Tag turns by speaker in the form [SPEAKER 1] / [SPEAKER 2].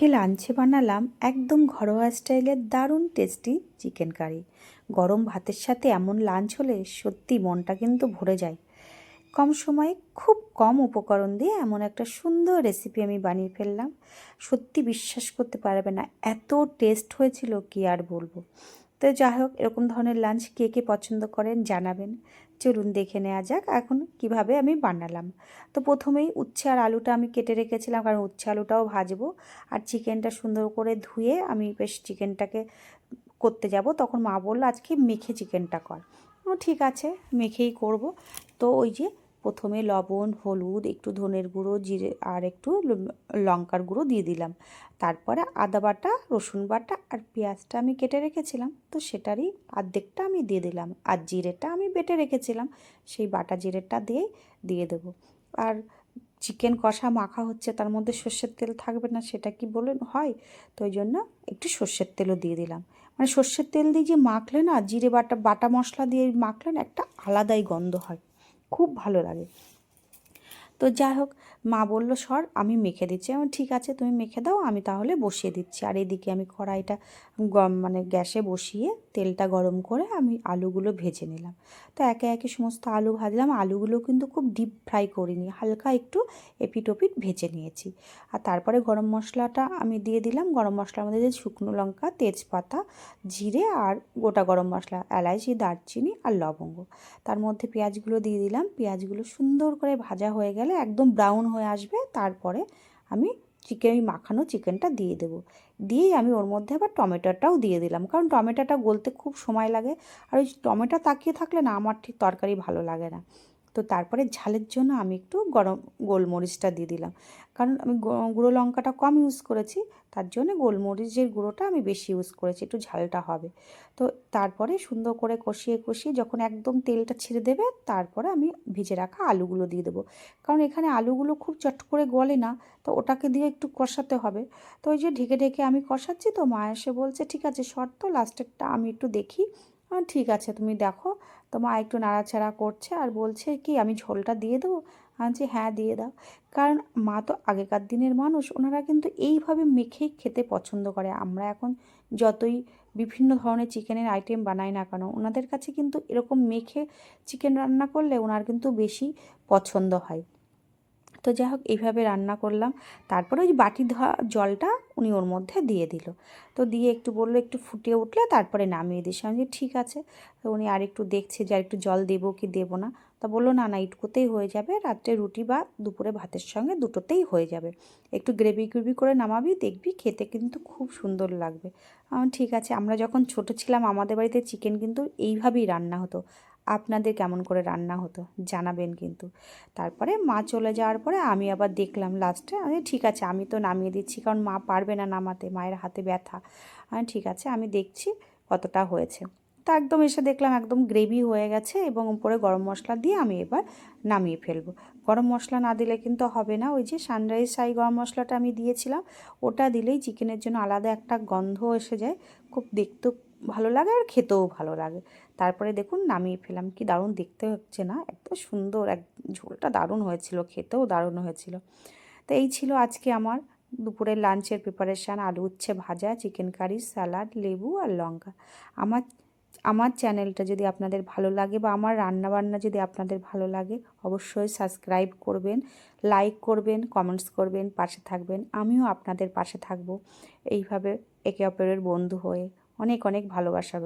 [SPEAKER 1] আজকে লাঞ্চে বানালাম একদম ঘরোয়া স্টাইলের দারুণ টেস্টি চিকেন কারি। গরম ভাতের সাথে এমন লাঞ্চ হলে সত্যি মনটা কিন্তু ভরে যায়। কম সময়ে খুব কম উপকরণ দিয়ে এমন একটা সুন্দর রেসিপি আমি বানিয়ে ফেললাম। সত্যি বিশ্বাস করতে পারবে না, এত টেস্ট হয়েছিল কি আর বলবো। তো যাই হোক, এরকম ধরনের লাঞ্চ কে কে পছন্দ করেন জানাবেন। চলুন দেখে নেওয়া যাক এখন কিভাবে আমি বানালাম। তো প্রথমেই উচ্ছে আর আলুটা আমি কেটে রেখেছিলাম, কারণ উচ্ছে আলুটাও ভাজবো। আর চিকেনটা সুন্দর করে ধুয়ে আমি বেশ চিকেনটাকে করতে যাব, তখন মা বললো আজকে মেখে চিকেনটা কর। ঠিক আছে, মেখেই করব। তো ওই যে প্রথমে লবণ, হলুদ, একটু ধনের গুঁড়ো, জিরে আর একটু লঙ্কার গুঁড়ো দিয়ে দিলাম। তারপরে আদা বাটা, রসুন বাটা আর পেঁয়াজটা আমি কেটে রেখেছিলাম, তো সেটারই অর্ধেকটা আমি দিয়ে দিলাম। আর জিরেটা আমি বেটে রেখেছিলাম, সেই বাটা জিরেটা দিয়ে দেবো। আর চিকেন কষা মাখা হচ্ছে, তার মধ্যে সর্ষের তেল থাকবে না সেটা কি বলেন হয়? তো ওই জন্য একটু সর্ষের তেলও দিয়ে দিলাম। মানে সর্ষের তেল দিয়ে যে মাখলে না, জিরে বাটা বাটা মশলা দিয়ে মাখলে না, একটা আলাদাই গন্ধ হয়, খুব ভালো লাগে। তো যাই হোক, মা বললো সর আমি মেখে দিচ্ছি। আমি ঠিক আছে, তুমি মেখে দাও, আমি তাহলে বসিয়ে দিচ্ছি। আর এদিকে আমি কড়াইটা মানে গ্যাসে বসিয়ে তেলটা গরম করে আমি আলুগুলো ভেজে নিলাম। তো একে একে সমস্ত আলু ভাজলাম। আলুগুলো কিন্তু খুব ডিপ ফ্রাই করিনি, হালকা একটু এপিট ওপিট ভেজে নিয়েছি। আর তারপরে গরম মশলাটা আমি দিয়ে দিলাম। গরম মশলার মধ্যে যে শুকনো লঙ্কা, তেজপাতা, জিরে আর গোটা গরম মশলা, এলাইচি, দারচিনি আর লবঙ্গ। তার মধ্যে পেঁয়াজগুলো দিয়ে দিলাম। পেঁয়াজগুলো সুন্দর করে ভাজা হয়ে গেলে একদম ব্রাউন হয়ে আসবে, তারপরে আমি মাখানো চিকেনটা দিয়ে দেবো। দিয়েই আমি ওর মধ্যে আবার টমেটোটাও দিয়ে দিলাম, কারণ টমেটোটা গলতে খুব সময় লাগে। আর ওই টমেটো তাকিয়ে থাকলে না আমার ঠিক তরকারি ভালো লাগে না। তো তারপরে ঝালের জন্য আমি একটু গোলমরিচটা দিয়ে দিলাম, কারণ আমি গুঁড়ো লঙ্কাটা কম ইউজ করেছি, তার জন্য গোলমরিচের গুঁড়োটা আমি বেশি ইউজ করেছি, একটু ঝালটা হবে। তো তারপরে সুন্দর করে কষিয়ে কষিয়ে যখন একদম তেলটা ছেড়ে দেবে, তারপরে আমি ভেজে রাখা আলুগুলো দিয়ে দেবো। কারণ এখানে আলুগুলো খুব চট করে গলে না, তো ওটাকে দিয়ে একটু কষাতে হবে। তো ওই যে ঢেকে ঢেকে আমি কষাচ্ছি, তো মা এসে বলছে ঠিক আছে শর্ত লাস্টেরটা আমি একটু দেখি। ঠিক আছে তুমি দেখো। তো মা একটু নাড়াচাড়া করছে আর বলছে কি আমি ঝোলটা দিয়ে দেবো? যে হ্যাঁ দিয়ে দাও। কারণ মা তো আগেকার দিনের মানুষ, ওনারা কিন্তু এইভাবে মেখেই খেতে পছন্দ করে। আমরা এখন যতই বিভিন্ন ধরনের চিকেনের আইটেম বানাই না কেন, ওনাদের কাছে কিন্তু এরকম মেখে চিকেন রান্না করলে ওনার কিন্তু বেশি পছন্দ হয়। তো যাই হোক, এইভাবে রান্না করলাম। তারপরে ওই বাটি ধোয়া জলটা উনি ওর মধ্যে দিয়ে দিল। তো দিয়ে একটু বললো একটু ফুটে উঠলে তারপরে নামিয়ে দিস। আমি ঠিক আছে। তো উনি আর একটু দেখছে যে আর একটু জল দেবো কি দেবো না। তা বললো না না, এইটুকুতেই হয়ে যাবে, রাত্রে রুটি বা দুপুরে ভাতের সঙ্গে দুটোতেই হয়ে যাবে। একটু গ্রেভি গ্রেভি করে নামাবি, দেখবি খেতে কিন্তু খুব সুন্দর লাগবে। ঠিক আছে। আমরা যখন ছোট ছিলাম আমাদের বাড়িতে চিকেন কিন্তু এইভাবেই রান্না হতো। আপনাদের কেমন করে রান্না হতো জানাবেন কিন্তু। তারপরে মা চলে যাওয়ার পরে আমি আবার দেখলাম লাস্টে, আমি ঠিক আছে আমি তো নামিয়ে দিচ্ছি, কারণ মা পারবে না নামাতে, মায়ের হাতে ব্যথা। ঠিক আছে আমি দেখছি কতটা হয়েছে। তা একদম এসে দেখলাম একদম গ্রেভি হয়ে গেছে, এবং উপরে গরম মশলা দিয়ে আমি এবার নামিয়ে ফেলবো। গরম মশলা না দিলে কিন্তু হবে না। ওই যে সানরাইজ শাহি গরম মশলাটা আমি দিয়েছিলাম, ওটা দিলেই চিকেনের জন্য আলাদা একটা গন্ধ এসে যায়, খুব দেখতেও ভালো লাগে আর খেতেও ভালো লাগে। তারপরে দেখুন নামিয়ে ফেলাম, কি দারুণ দেখতে হচ্ছে না, এত সুন্দর ঝোলটা দারুণ হয়েছিল, খেতেও দারুণ হয়েছিল। তো এই ছিল আজকে আমার দুপুরের লাঞ্চের প্রিপারেশান। আলু উচ্ছে ভাজা, চিকেন কারি, স্যালাড, লেবু আর লঙ্কা। আমার আমার চ্যানেলটা যদি আপনাদের ভালো লাগে বা আমার রান্নাবান্না যদি আপনাদের ভালো লাগে, অবশ্যই সাবস্ক্রাইব করবেন, লাইক করবেন, কমেন্টস করবেন, পাশে থাকবেন। আমিও আপনাদের পাশে থাকবো এইভাবে, একে অপরের বন্ধু হয়ে। অনেক অনেক ভালোবাসা।